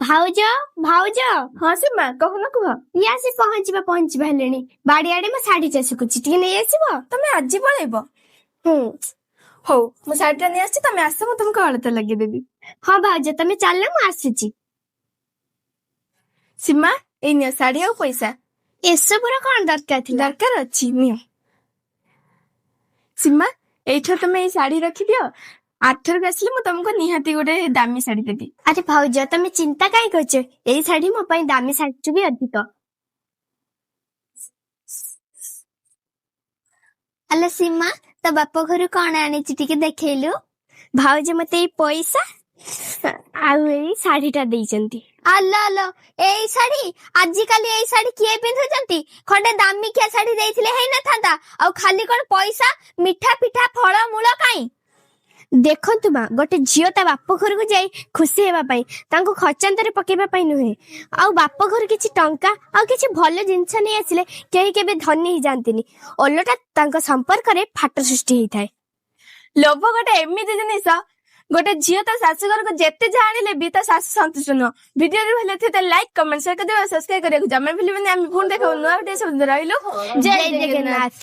ଭାଉଜ ଭାଉଜ ହଁ ସେ ମା କହୁନ କୁହ। ଇଏ ଆସି ପହଞ୍ଚିବା ହେଲେଣି। ବାଡିଆଡେ ମୋ ଶାଢୀ ଚାଷୁକୁଛି, ଟିକେ ନେଇ ଆସିବ। ତମେ ଆଜି ପଳେଇବ? ହଉ ମୁଁ ଶାଢୀଟା ନେଇ ଆସିଛି, ତମେ ଆସ ମୁଁ ତମକୁ ଅଳତା ଲଗେଇଦେବି। ହଁ ଭାଉଜ ତମେ ଚାଲ, ମୁଁ ଆସୁଛି। ସୀମା ଏଇ ନିଅ ଶାଢୀ ଆଉ ପଇସା। ଏସବୁର କଣ ଦରକାର ଥିଲା? ଦରକାର ଅଛି ନିଅ। ସୀମା ଏଇଥର ତମେ ଏଇ ଶାଢୀ ରଖିଦିଅ, ଆରଥରକୁ ଆସିଲେ ମୁଁ ତମକୁ ନିହାତି ଗୋଟେ ଦାମୀ ଶାଢୀ ଦେବି। ଆରେ ଭାଉଜ ତମେ ଚିନ୍ତା କାଇଁ କରୁଛ? ଏଇ ଶାଢୀ ମୋ ପାଇଁ ଦାମୀ ଶାଢୀଠୁ ବି ଅଧିକ। ଆଲୋ ସୀମା, ତୋ ବାପ ଘରୁ କଣ ଆଣିଛି ଟିକେ ଦେଖେଇଲୁ। ଭାଉଜ ମତେ ଏଇ ପଇସା ଆଉ ଏଇ ଶାଢୀଟା ଦେଇଛନ୍ତି। ଆଲୋ ଏଇ ଶାଢୀ, ଆଜିକାଲି ଏଇ ଶାଢୀ କିଏ ପିନ୍ଧୁଛନ୍ତି? ଖଣ୍ଡେ ଦାମିକିଆ ଶାଢୀ ଦେଇଥିଲେ ହେଇନଥାନ୍ତା? ଆଉ ଖାଲି କଣ ପଇସା, ମିଠା ପିଠା ଫଳ ମୂଳ କାଇଁ? ଦେଖନ୍ତୁ ମା, ଗୋଟେ ଝିଅ ତା ବାପ ଘରକୁ ଯାଇ ଖୁସି ହେବା ପାଇଁ, ତାଙ୍କୁ ଖର୍ଚ୍ଚାନ୍ତରେ ପକେଇବା ପାଇଁ ନୁହେଁ। ଆଉ ବାପ ଘରୁ କିଛି ଟଙ୍କା ଆଉ କିଛି ଭଲ ଜିନିଷ ନେଇ ଆସିଲେ କେହି କେବେ ଧନୀ ହେଇଯାଆନ୍ତିନି, ଓଲଟା ତାଙ୍କ ସମ୍ପର୍କରେ ଫାଟ ସୃଷ୍ଟି ହେଇଥାଏ। ଲୋଭ ଗୋଟେ ଏମିତି ଜିନିଷ, ଗୋଟେ ଝିଅ ତା ଶାଶୁ ଘରକୁ ଯେତେ ଯାହା ଆଣିଲେ ବି ତା ଶାଶୁ ସନ୍ତୁଷ୍ଟ ନୁହଁ। ଭିଡିଓ ଭଲ ଥିବ ଲାଇକ୍ କମେଣ୍ଟ ସେୟାର କରିଦେବା, ସବସ୍କ୍ରାଇବ କରିବାକୁ ଜମା ଭୁଲିବନି। ଆମେ ପୁଣି ଦେଖାଉ ନୂଆ ଭିଡିଓ। ରହିଲୁ, ଜୟ ଜଗନ୍ନାଥ।